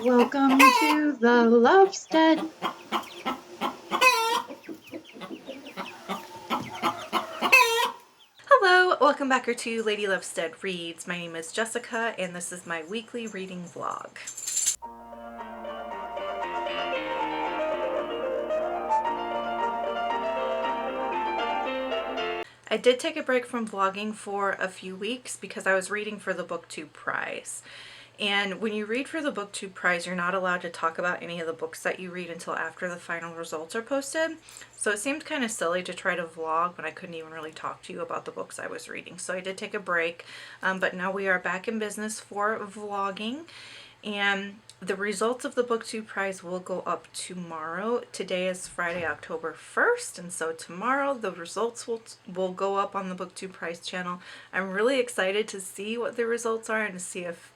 Welcome to the Lovestead. Hello, welcome back to Lady Lovestead Reads. My name is Jessica and this is my weekly reading vlog. I did take a break from vlogging for a few weeks because I was reading for the BookTube prize. And when you read for the BookTube prize, you're not allowed to talk about any of the books that you read until after the final results are posted. So it seemed kind of silly to try to vlog when I couldn't even really talk to you about the books I was reading. So I did take a break, but now we are back in business for vlogging. And the results of the BookTube prize will go up tomorrow. Today is Friday, October 1st, and so tomorrow the results will go up on the BookTube prize channel. I'm really excited to see what the results are and to see if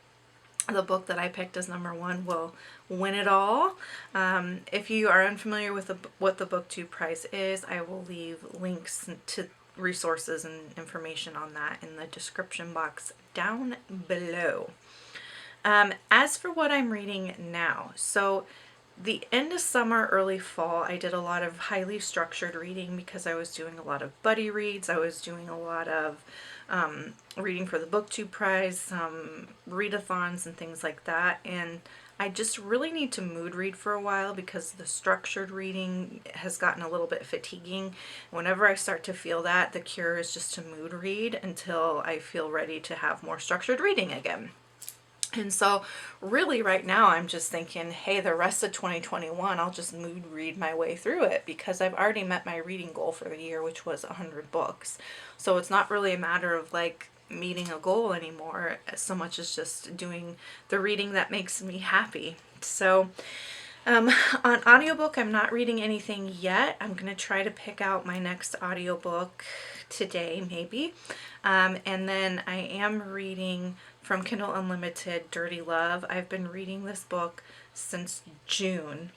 the book that I picked as #1 will win it all. If you are unfamiliar with what the BookTube prize is, I will leave links to resources and information on that in the description box down below. As for what I'm reading now, so the end of summer, early fall, I did a lot of highly structured reading because I was doing a lot of buddy reads. I was doing a lot of reading for the BookTube prize, some readathons and things like that. And I just really need to mood read for a while because the structured reading has gotten a little bit fatiguing. Whenever I start to feel that, the cure is just to mood read until I feel ready to have more structured reading again. And so really right now I'm just thinking, hey, the rest of 2021, I'll just mood read my way through it because I've already met my reading goal for the year, which was 100 books. So it's not really a matter of like meeting a goal anymore so much as just doing the reading that makes me happy. So on audiobook, I'm not reading anything yet. I'm going to try to pick out my next audiobook today, maybe. And then I am reading from Kindle Unlimited, Dirty Love. I've been reading this book since June.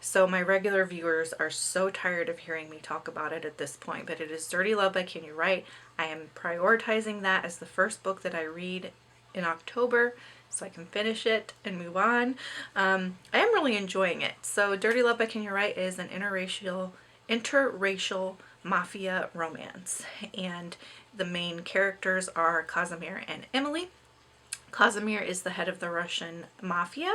So my regular viewers are so tired of hearing me talk about it at this point, but it is Dirty Love by Wright. I am prioritizing that as the first book that I read in October so I can finish it and move on. I am really enjoying it. So Dirty Love by Wright is an interracial mafia romance, and the main characters are Casimir and Emily. Casimir is the head of the Russian mafia.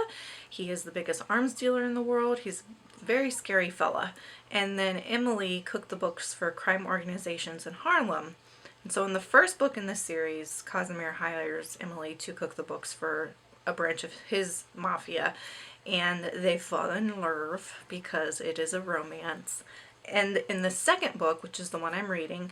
He is the biggest arms dealer in the world. He's a very scary fella. And then Emily cooked the books for crime organizations in Harlem. And so in the first book in this series, Casimir hires Emily to cook the books for a branch of his mafia. And they fall in love because it is a romance. And in the second book, which is the one I'm reading,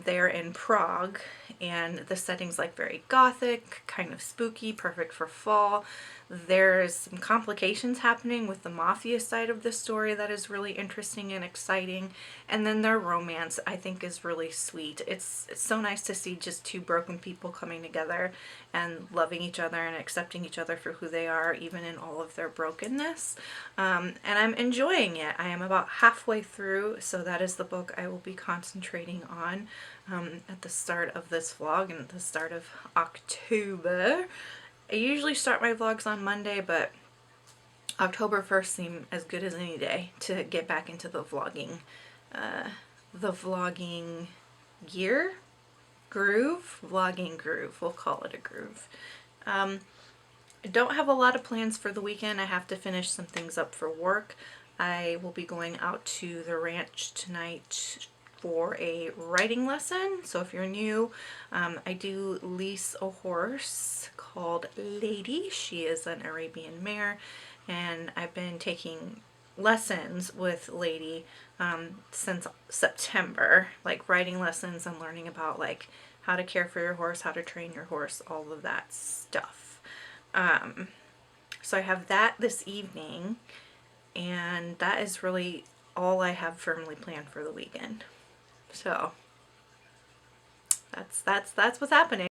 they're in Prague, and the setting's like very gothic, kind of spooky, perfect for fall. There's some complications happening with the mafia side of the story that is really interesting and exciting. And then their romance, I think, is really sweet. It's so nice to see just two broken people coming together and loving each other and accepting each other for who they are, even in all of their brokenness. And I'm enjoying it. I am about halfway through, so that is the book I will be concentrating on at the start of this vlog and at the start of October. I usually start my vlogs on Monday, but October 1st seemed as good as any day to get back into the vlogging gear? Vlogging groove. We'll call it a groove. I don't have a lot of plans for the weekend. I have to finish some things up for work. I will be going out to the ranch tonight for a riding lesson. So if you're new, I do lease a horse called Lady. She is an Arabian mare, and I've been taking lessons with Lady since September, like riding lessons and learning about like how to care for your horse, how to train your horse, all of that stuff. So I have that this evening, and that is really all I have firmly planned for the weekend. So that's what's happening.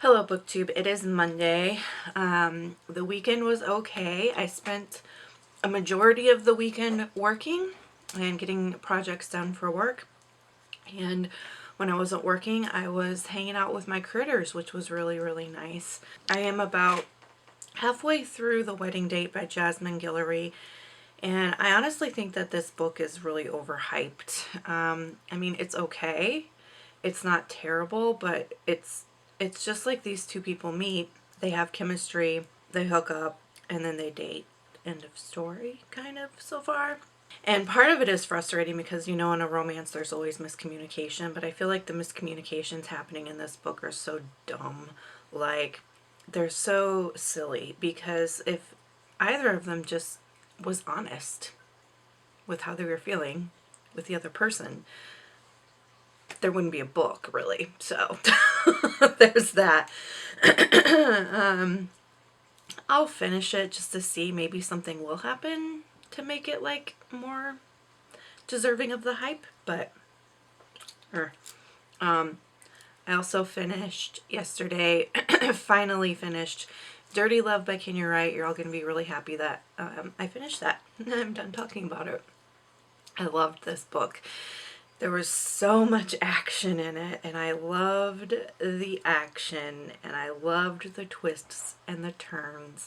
Hello BookTube, it is Monday. The weekend was okay. I spent a majority of the weekend working and getting projects done for work. And when I wasn't working, I was hanging out with my critters, which was really, really nice. I am about halfway through The Wedding Date by Jasmine Guillory. And I honestly think that this book is really overhyped. I mean, it's okay. It's not terrible, but it's just like these two people meet, they have chemistry, they hook up, and then they date. End of story, kind of, so far. And part of it is frustrating because, you know, in a romance there's always miscommunication, but I feel like the miscommunications happening in this book are so dumb. Like, they're so silly because if either of them just was honest with how they were feeling with the other person, there wouldn't be a book, really. So there's that. I'll finish it just to see, maybe something will happen to make it like more deserving of the hype, but I also finished yesterday, finally finished Dirty Love by Wright. You're all going to be really happy that I finished that. I'm done talking about it. I loved this book. There was so much action in it, and I loved the action, and I loved the twists and the turns.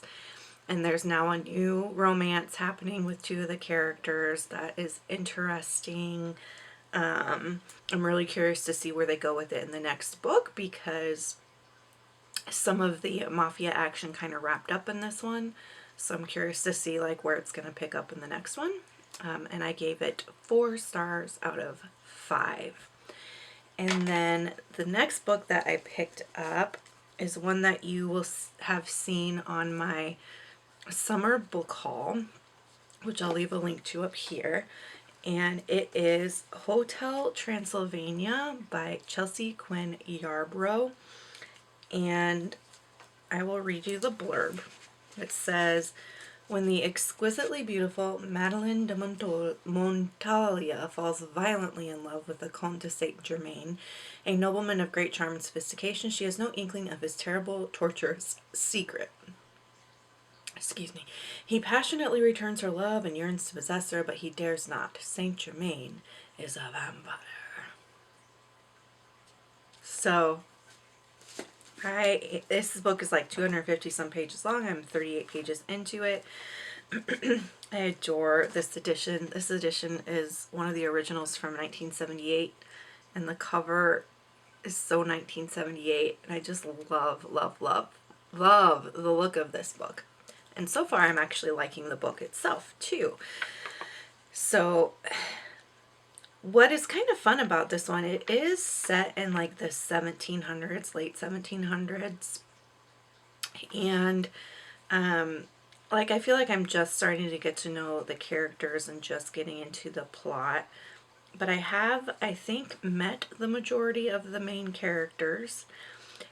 And there's now a new romance happening with two of the characters that is interesting. I'm really curious to see where they go with it in the next book, because some of the mafia action kind of wrapped up in this one. So I'm curious to see like where it's going to pick up in the next one. And I gave it 4 stars out of 5. And then the next book that I picked up is one that you will have seen on my summer book haul, which I'll leave a link to up here. And it is Hotel Transylvania by Chelsea Quinn Yarbro. And I will read you the blurb. It says, when the exquisitely beautiful Madeleine de Montalia falls violently in love with the Comte de Saint-Germain, a nobleman of great charm and sophistication, she has no inkling of his terrible, torturous secret. Excuse me. He passionately returns her love and yearns to possess her, but he dares not. Saint-Germain is a vampire. So, this book is like 250 some pages long. I'm 38 pages into it. I adore this edition. This edition is one of the originals from 1978, and the cover is so 1978, and I just love, love, love, love the look of this book. And so far I'm actually liking the book itself too. So what is kind of fun about this one, it is set in like the 1700s, late 1700s. And like I feel like I'm just starting to get to know the characters and just getting into the plot. But I have, I think, met the majority of the main characters.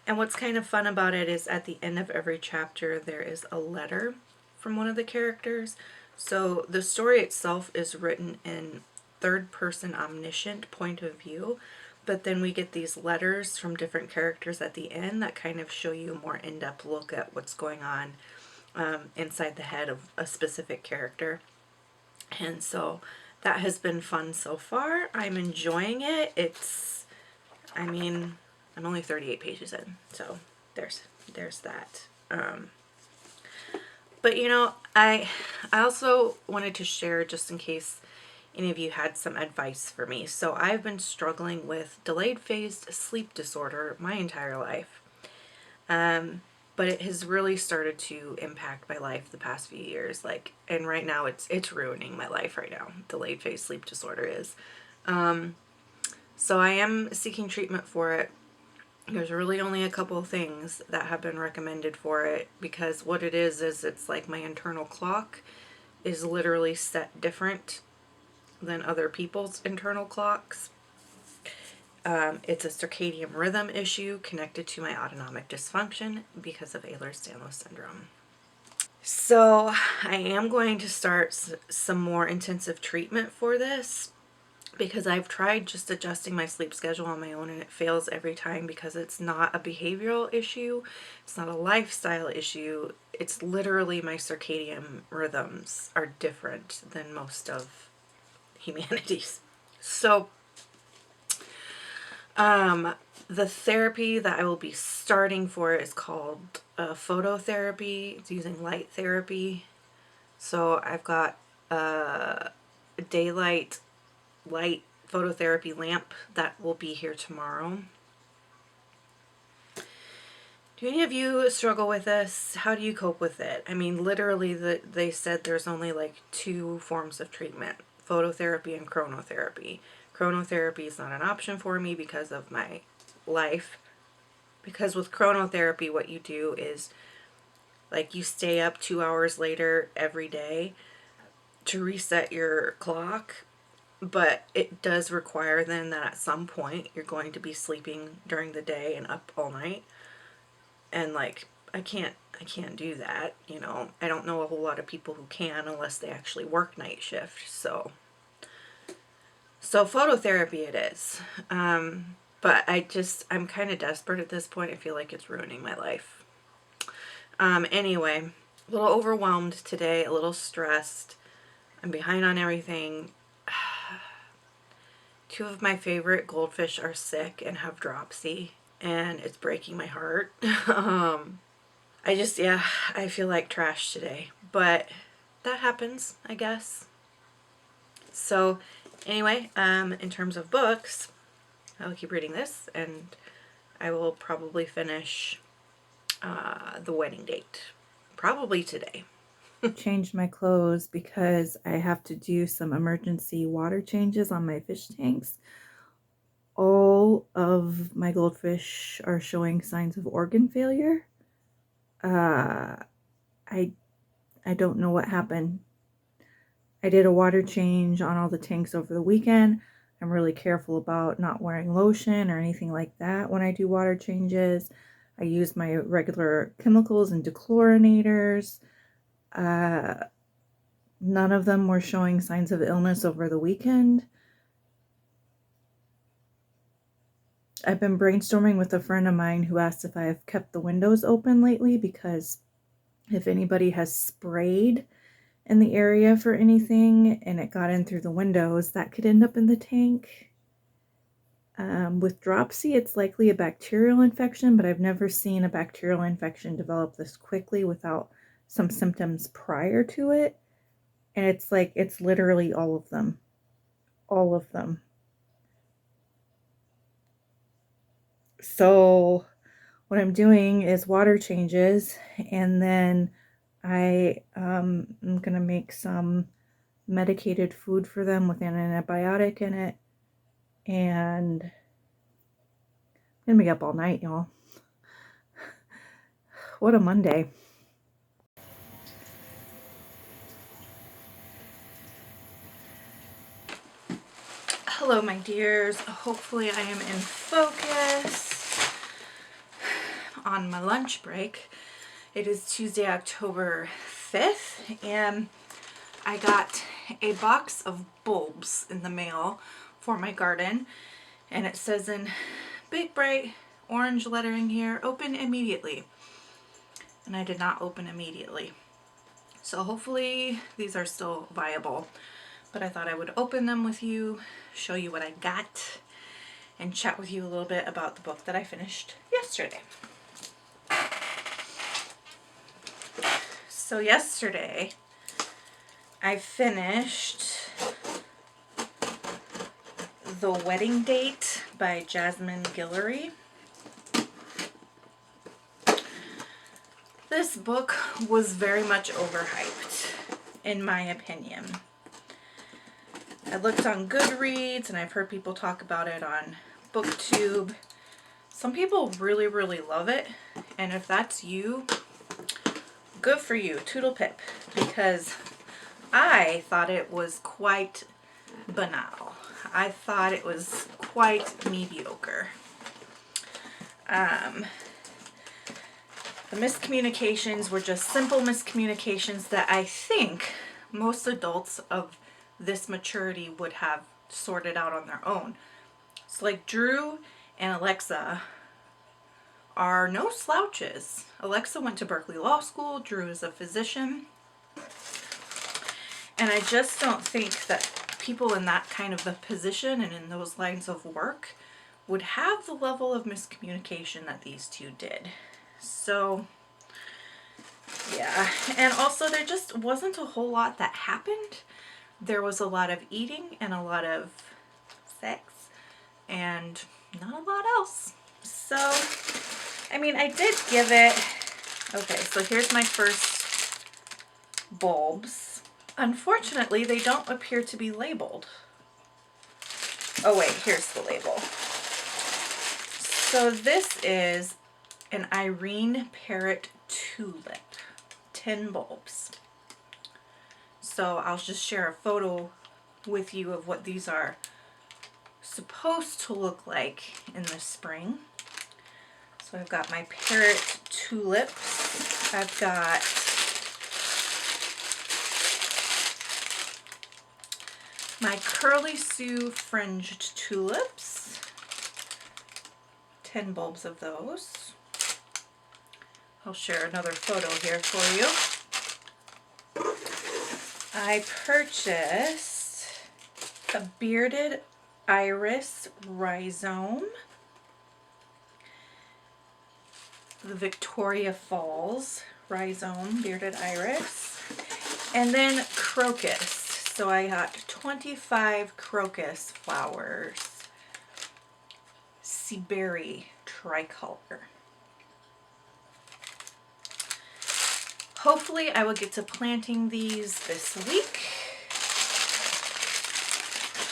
And what's kind of fun about it is at the end of every chapter there is a letter from one of the characters. So the story itself is written in third-person omniscient point of view, but then we get these letters from different characters at the end that kind of show you a more in-depth look at what's going on inside the head of a specific character. And so that has been fun so far. I'm enjoying it. I mean, I'm only 38 pages in, so there's that. But you know, I also wanted to share, just in case any of you had some advice for me. So I've been struggling with delayed phased sleep disorder my entire life. But it has really started to impact my life the past few years. Like, and right now it's ruining my life right now. Delayed phase sleep disorder is. So I am seeking treatment for it. There's really only a couple of things that have been recommended for it, because what it is it's like my internal clock is literally set different than other people's internal clocks. It's a circadian rhythm issue connected to my autonomic dysfunction because of Ehlers-Danlos syndrome. So I am going to start some more intensive treatment for this. because I've tried just adjusting my sleep schedule on my own and it fails every time because it's not a behavioral issue. It's not a lifestyle issue. It's literally my circadian rhythms are different than most of humanity's. So, the therapy that I will be starting for is called phototherapy. It's using light therapy. So I've got a daylight light phototherapy lamp that will be here tomorrow. Do any of you struggle with this? How do you cope with it? I mean, literally, they said there's only like 2 forms of treatment, phototherapy and chronotherapy. Chronotherapy is not an option for me because of my life. Because with chronotherapy, what you do is like you stay up 2 hours later every day to reset your clock. But it does require then that at some point you're going to be sleeping during the day and up all night. And like, I can't do that, you know. I don't know a whole lot of people who can unless they actually work night shift. So phototherapy it is. But I'm kind of desperate at this point. I feel like it's ruining my life. Anyway, a little overwhelmed today, a little stressed. I'm behind on everything. 2 of my favorite goldfish are sick and have dropsy, and it's breaking my heart. I feel like trash today, but that happens, I guess. So anyway, in terms of books, I'll keep reading this, and I will probably finish The Wedding Date, probably today. Changed my clothes because I have to do some emergency water changes on my fish tanks. All of my goldfish are showing signs of organ failure. I don't know what happened. I did a water change on all the tanks over the weekend. I'm really careful about not wearing lotion or anything like that when I do water changes. I use my regular chemicals and dechlorinators. None of them were showing signs of illness over the weekend. I've been brainstorming with a friend of mine who asked if I've kept the windows open lately, because if anybody has sprayed in the area for anything and it got in through the windows, that could end up in the tank. With dropsy, it's likely a bacterial infection, but I've never seen a bacterial infection develop this quickly without some symptoms prior to it. And it's literally all of them. All of them. So what I'm doing is water changes, and then I am going to make some medicated food for them with an antibiotic in it. And I'm going to be up all night, y'all. What a Monday. Hello, my dears. Hopefully I am in focus on my lunch break. It is Tuesday, October 5th, and I got a box of bulbs in the mail for my garden, and it says in big bright orange lettering here, open immediately. And I did not open immediately. So hopefully these are still viable. But I thought I would open them with you, show you what I got, and chat with you a little bit about the book that I finished yesterday. So yesterday, I finished The Wedding Date by Jasmine Guillory. This book was very much overhyped, in my opinion. I looked on Goodreads, and I've heard people talk about it on BookTube. Some people really, really love it, and if that's you, good for you, toodle pip, because I thought it was quite banal. I thought it was quite mediocre. The miscommunications were just simple miscommunications that I think most adults of this maturity would have sort it out on their own. So like Drew and Alexa are no slouches. Alexa went to Berkeley Law School. Drew is a physician. And I just don't think that people in that kind of a position and in those lines of work would have the level of miscommunication that these two did. So yeah, and also there just wasn't a whole lot that happened. There was a lot of eating and a lot of sex and not a lot else. So, I mean, I did give it, okay, so here's my first bulbs. Unfortunately, they don't appear to be labeled. Oh wait, here's the label. So this is an Irene Parrot tulip, 10 bulbs. So I'll just share a photo with you of what these are supposed to look like in the spring. So I've got my parrot tulips. I've got my curly Sue fringed tulips, 10 bulbs of those. I'll share another photo here for you. I purchased a bearded iris rhizome, the Victoria Falls rhizome, bearded iris, and then crocus. So I got 25 crocus flowers, Seaberry tricolor. Hopefully I will get to planting these this week.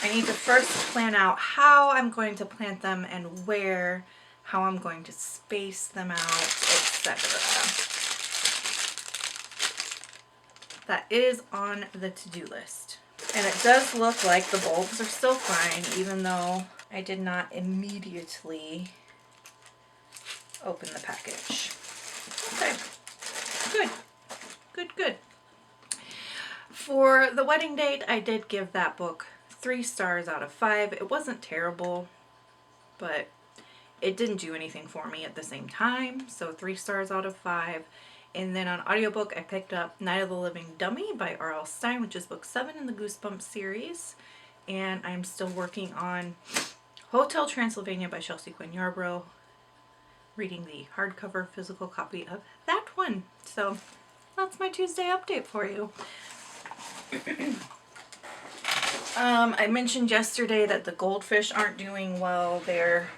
I need to first plan out how I'm going to plant them and where, how I'm going to space them out, etc. That is on the to-do list. And it does look like the bulbs are still fine, even though I did not immediately open the package. Okay, good. Good, good. For the wedding date, I did give that book 3 stars out of 5. It wasn't terrible, but it didn't do anything for me at the same time. So 3 stars out of 5. And then on audiobook, I picked up Night of the Living Dummy by Earl Stine, which is book 7 in the Goosebumps series. And I'm still working on Hotel Transylvania by Quinn Yarbro, reading the hardcover physical copy of that one. So that's my Tuesday update for you. I mentioned yesterday that the goldfish aren't doing well. They're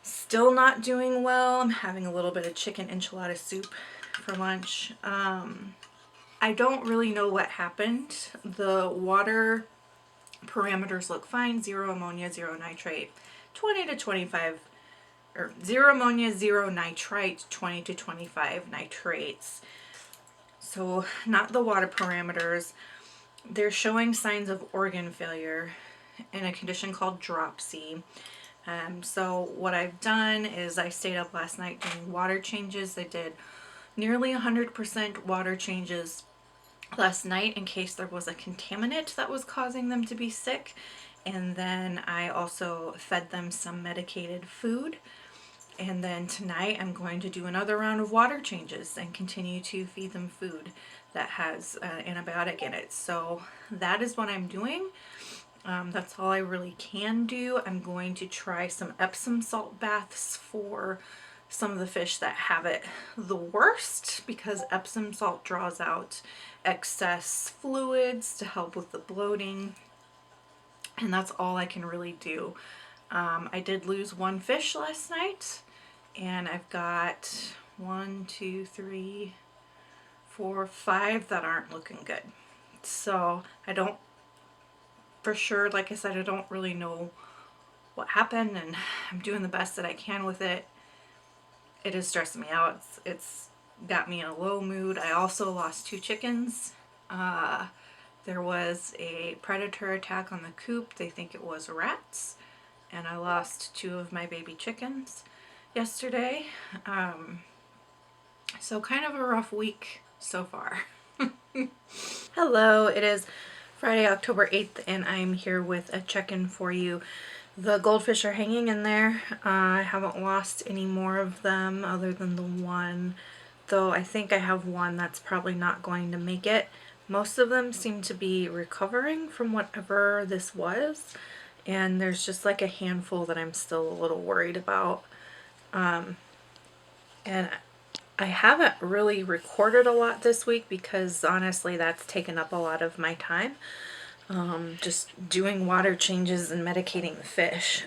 still not doing well. I'm having a little bit of chicken enchilada soup for lunch. I don't really know what happened. The water parameters look fine. 0 ammonia, 0 nitrate, 20 to 25, or 0 ammonia, 0 nitrite, 20 to 25 nitrates. So not the water parameters. They're showing signs of organ failure in a condition called dropsy. So what I've done is I stayed up last night doing water changes. I did nearly 100% water changes last night in case there was a contaminant that was causing them to be sick. And then I also fed them some medicated food. And then tonight I'm going to do another round of water changes and continue to feed them food that has antibiotic in it. So that is what I'm doing. That's all I really can do. I'm going to try some Epsom salt baths for some of the fish that have it the worst, because Epsom salt draws out excess fluids to help with the bloating. And that's all I can really do. I did lose 1 fish last night, and I've got 1, 2, 3, 4, 5 that aren't looking good. So I don't, for sure, like I said, I don't really know what happened, and I'm doing the best that I can with it. It is stressing me out. It's got me in a low mood. I also lost 2 chickens. There was a predator attack on the coop. They think it was rats. And I lost 2 of my baby chickens yesterday. So kind of a rough week so far. Hello, it is Friday, October 8th, and I'm here with a check-in for you. The goldfish are hanging in there. I haven't lost any more of them other than the one, though I think I have one that's probably not going to make it. Most of them seem to be recovering from whatever this was, and there's just like a handful that I'm still a little worried about. And I haven't really recorded a lot this week because honestly that's taken up a lot of my time. Just doing water changes and medicating the fish.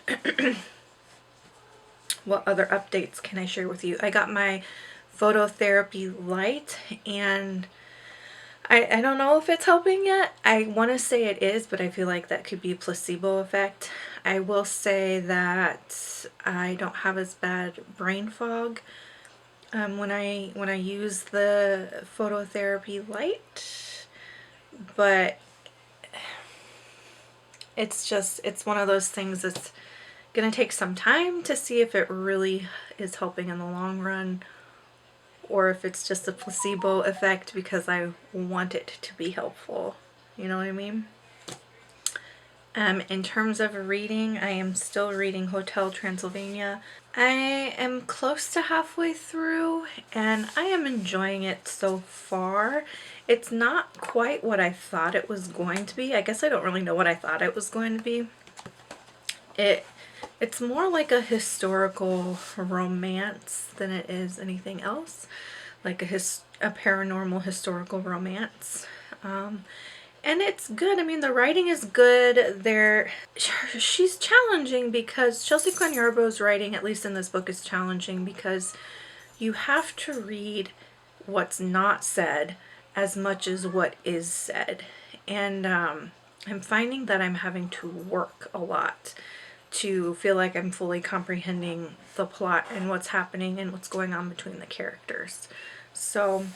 What other updates can I share with you? I got my phototherapy light, and I don't know if it's helping yet. I want to say it is, but I feel like that could be a placebo effect. I will say that I don't have as bad brain fog when I use the phototherapy light, but it's one of those things that's gonna take some time to see if it really is helping in the long run, or if it's just a placebo effect because I want it to be helpful. You know what I mean? In terms of reading, I am still reading Hotel Transylvania. I am close to halfway through, and I am enjoying it so far. It's not quite what I thought it was going to be. I guess I don't really know what I thought it was going to be. It's more like a historical romance than it is anything else. Like a paranormal historical romance. And it's good. I mean, the writing is good. She's challenging because Chelsea Quinn Yarbro's writing, at least in this book, is challenging because you have to read what's not said as much as what is said. And I'm finding that I'm having to work a lot to feel like I'm fully comprehending the plot and what's happening and what's going on between the characters. So,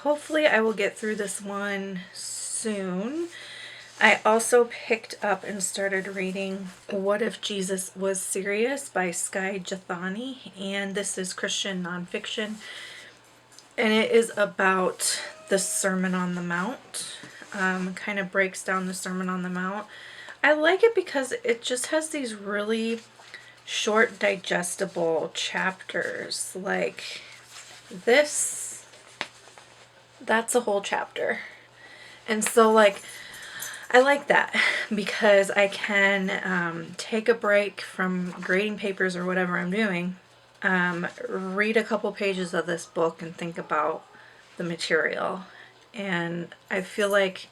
hopefully I will get through this one soon. I also picked up and started reading What If Jesus Was Serious by Skye, Jethani, and this is Christian nonfiction, and it is about the Sermon on the Mount. Kind of breaks down the Sermon on the Mount. I like it because it just has these really short, digestible chapters. Like this, that's a whole chapter. And so like, I like that because I can take a break from grading papers or whatever I'm doing, read a couple pages of this book and think about the material. And I feel like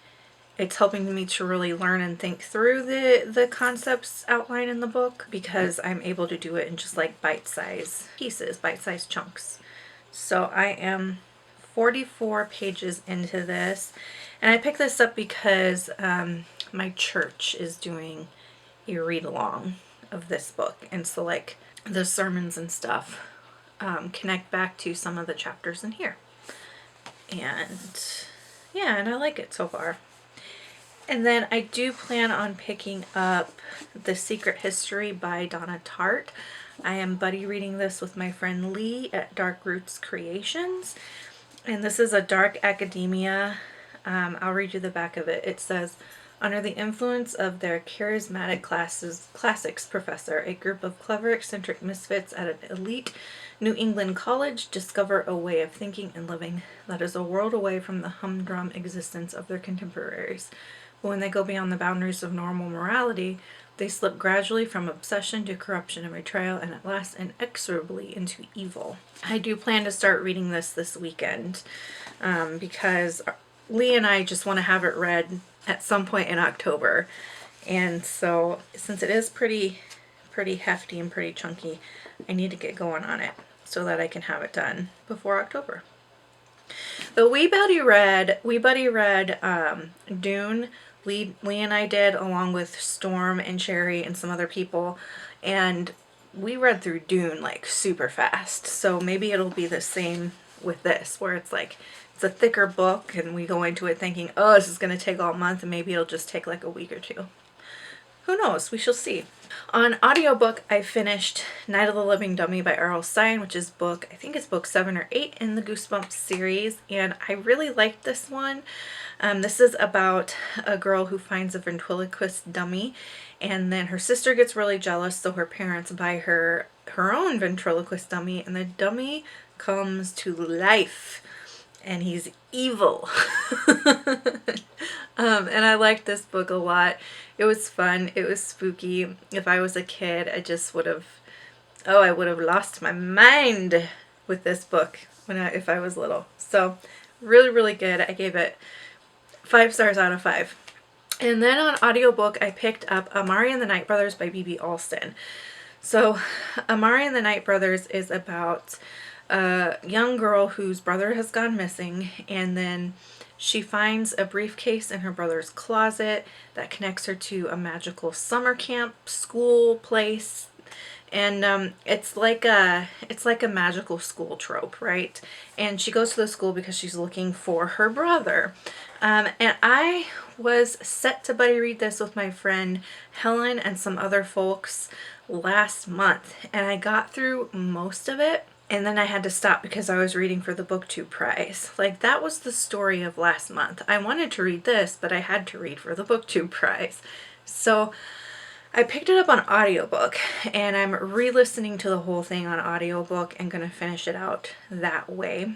it's helping me to really learn and think through the concepts outlined in the book because I'm able to do it in just like bite-sized pieces, bite-sized chunks. So I am 44 pages into this, and I picked this up because my church is doing a read-along of this book, and so like the sermons and stuff connect back to some of the chapters in here. And yeah, and I like it so far. And then I do plan on picking up The Secret History by Donna Tartt. I am buddy reading this with my friend Lee at Dark Roots Creations. And this is a dark academia. I'll read you the back of it. It says, under the influence of their charismatic classics professor, a group of clever, eccentric misfits at an elite New England college discover a way of thinking and living that is a world away from the humdrum existence of their contemporaries. But when they go beyond the boundaries of normal morality, they slip gradually from obsession to corruption and betrayal, and at last inexorably into evil. I do plan to start reading this weekend because Lee and I just want to have it read at some point in October. And so since it is pretty hefty and pretty chunky, I need to get going on it so that I can have it done before October. The Wee Buddy read Dune. Lee and I did, along with Storm and Sherry and some other people, and we read through Dune like super fast. So maybe it'll be the same with this, where it's like it's a thicker book and we go into it thinking, oh, this is going to take all month, and maybe it'll just take like a week or two. who knows? We shall see. On audiobook, I finished Night of the Living Dummy by Earl Stine, which is I think it's book 7 or 8 in the Goosebumps series, and I really liked this one. This is about a girl who finds a ventriloquist dummy, and then her sister gets really jealous, so her parents buy her own ventriloquist dummy, and the dummy comes to life, and he's evil. And I liked this book a lot. It was fun. It was spooky. If I was a kid, I just would have, I would have lost my mind with this book if I was little. So really, really good. I gave it 5 stars out of 5. And then on audiobook, I picked up Amari and the Nightbrothers by Bibi Alston. So Amari and the Nightbrothers is about a young girl whose brother has gone missing, and then she finds a briefcase in her brother's closet that connects her to a magical summer camp school place. And it's like a magical school trope, right? And she goes to the school because she's looking for her brother. And I was set to buddy read this with my friend Helen and some other folks last month, and I got through most of it. And then I had to stop because I was reading for the BookTube prize. Like, that was the story of last month. I wanted to read this, but I had to read for the BookTube prize. So I picked it up on audiobook, and I'm re-listening to the whole thing on audiobook and going to finish it out that way.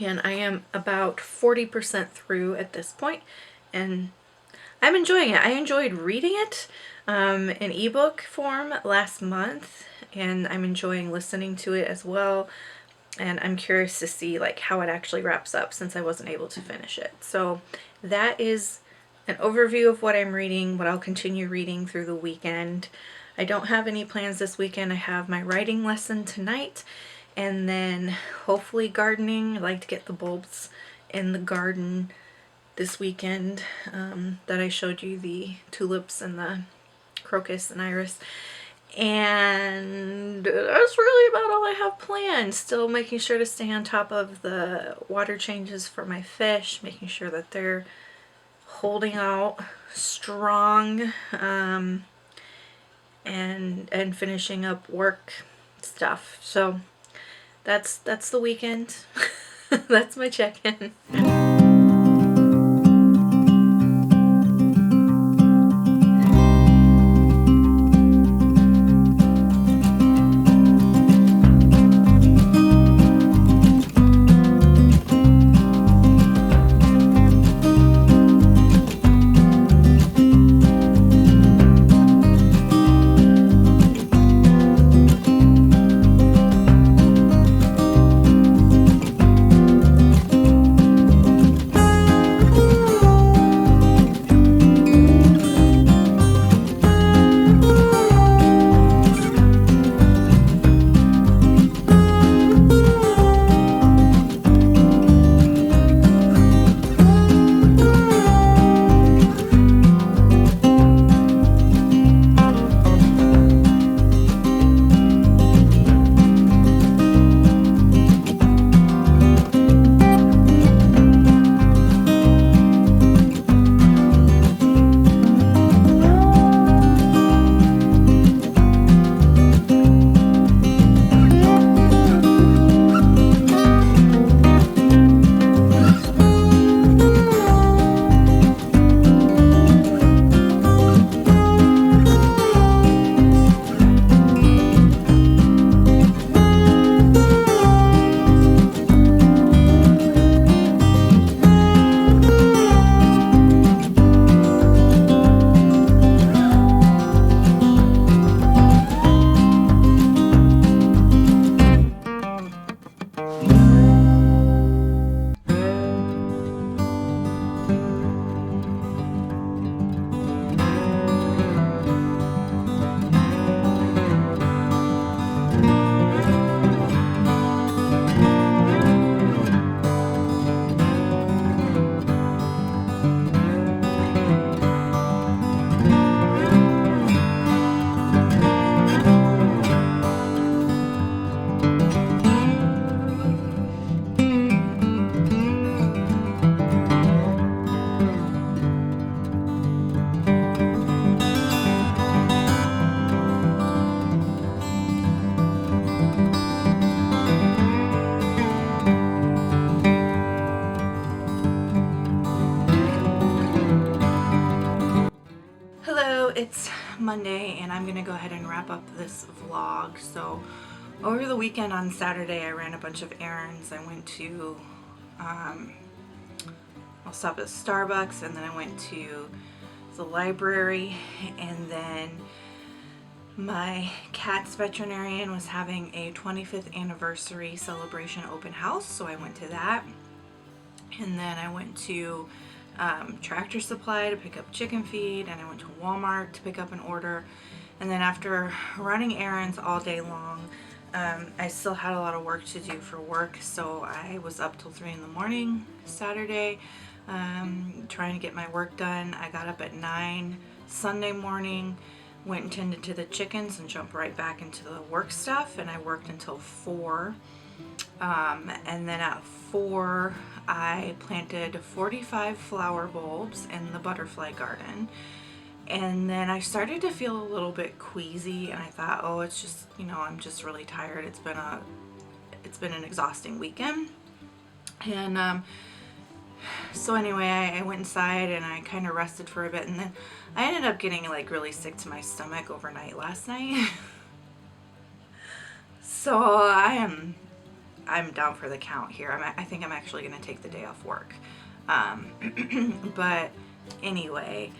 And I am about 40% through at this point, and I'm enjoying it. I enjoyed reading it in ebook form last month, and I'm enjoying listening to it as well, and I'm curious to see like how it actually wraps up since I wasn't able to finish it. So that is an overview of what I'm reading, what I'll continue reading through the weekend. I don't have any plans this weekend. I have my writing lesson tonight, and then hopefully gardening. I'd like to get the bulbs in the garden this weekend that I showed you, the tulips and the crocus and iris. And that's really about all I have planned. Still making sure to stay on top of the water changes for my fish, making sure that they're holding out strong, and finishing up work stuff. So that's the weekend. That's my check-in. it's Monday and I'm gonna go ahead and wrap up this vlog. So over the weekend on Saturday I ran a bunch of errands. I went to I'll stop at Starbucks, and then I went to the library, and then my cat's veterinarian was having a 25th anniversary celebration open house, so I went to that. And then I went to Tractor Supply to pick up chicken feed, and I went to Walmart to pick up an order. And then after running errands all day long, I still had a lot of work to do for work, so I was up till 3 in the morning Saturday trying to get my work done. I got up at 9 Sunday morning, went and tended to the chickens and jumped right back into the work stuff, and I worked until 4. And then at 4 I planted 45 flower bulbs in the butterfly garden. And then I started to feel a little bit queasy, and I thought, oh, it's just, you know, I'm just really tired. It's been an exhausting weekend. And so anyway, I went inside and I kind of rested for a bit, and then I ended up getting like really sick to my stomach overnight last night. So I'm down for the count here. I think I'm actually going to take the day off work. But anyway,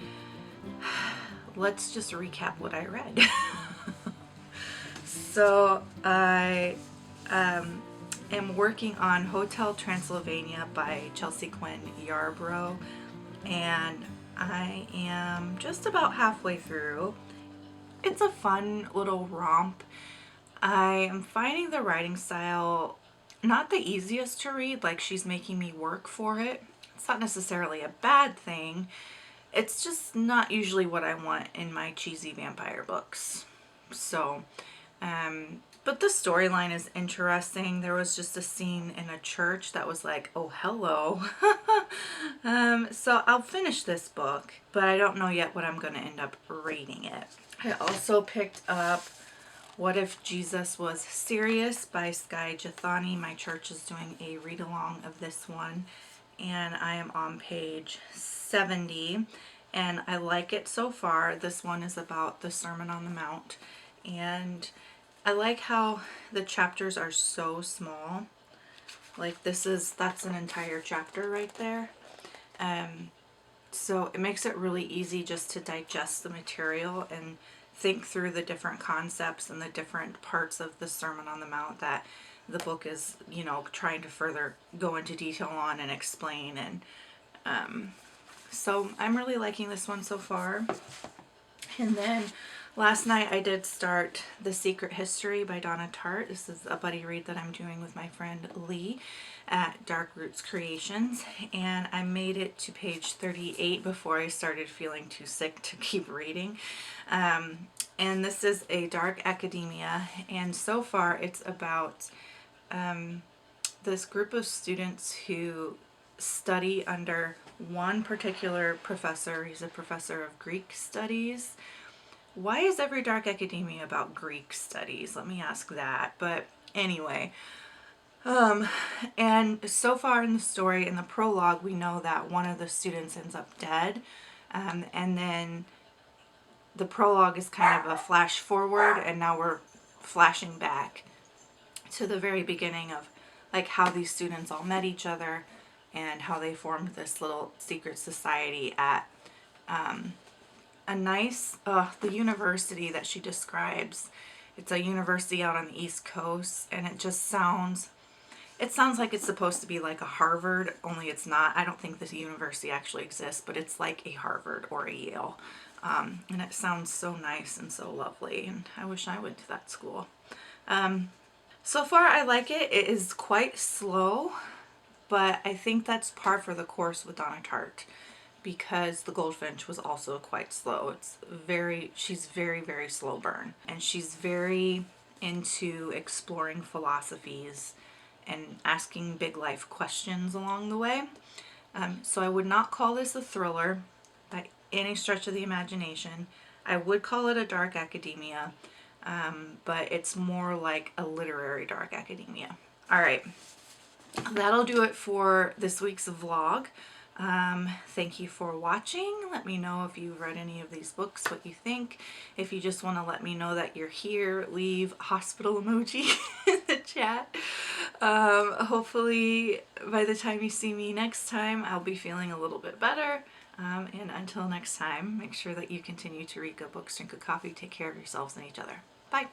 let's just recap what I read. So I am working on Hotel Transylvania by Chelsea Quinn Yarbro, and I am just about halfway through. It's a fun little romp. I am finding the writing style not the easiest to read, like she's making me work for it. It's not necessarily a bad thing. It's just not usually what I want in my cheesy vampire books. So, but the storyline is interesting. There was just a scene in a church that was like, oh, hello. So I'll finish this book, but I don't know yet what I'm going to end up reading it. I also picked up What If Jesus Was Serious by Skye, Jethani. My church is doing a read-along of this one, and I am on page 70, and I like it so far. This one is about the Sermon on the Mount, and I like how the chapters are so small. Like that's an entire chapter right there. So it makes it really easy just to digest the material and think through the different concepts and the different parts of the Sermon on the Mount that the book is, you know, trying to further go into detail on and explain. And so I'm really liking this one so far. And then last night I did start The Secret History by Donna Tartt. This is a buddy read that I'm doing with my friend Lee at Dark Roots Creations, and I made it to page 38 before I started feeling too sick to keep reading. And this is a dark academia, and so far it's about this group of students who study under one particular professor. He's a professor of Greek studies. Why is every dark academia about Greek studies? Let me ask that. But anyway, and so far in the story, in the prologue, we know that one of the students ends up dead, and then the prologue is kind of a flash forward, and now we're flashing back to the very beginning of like how these students all met each other and how they formed this little secret society at a nice, the university that she describes. It's a university out on the East Coast, and it sounds like it's supposed to be like a Harvard, only it's not. I don't think this university actually exists, but it's like a Harvard or a Yale. And it sounds so nice and so lovely, and I wish I went to that school. So far I like it. It is quite slow, but I think that's par for the course with Donna Tartt, because The Goldfinch was also quite slow. She's very, very slow burn, and she's very into exploring philosophies and asking big life questions along the way. So I would not call this a thriller by any stretch of the imagination. I would call it a dark academia, but it's more like a literary dark academia. All right, that'll do it for this week's vlog. Thank you for watching. Let me know if you've read any of these books, what you think. If you just want to let me know that you're here, leave hospital emoji in the chat. Hopefully by the time you see me next time, I'll be feeling a little bit better. And until next time, make sure that you continue to read good books, drink good coffee, take care of yourselves and each other. Bye.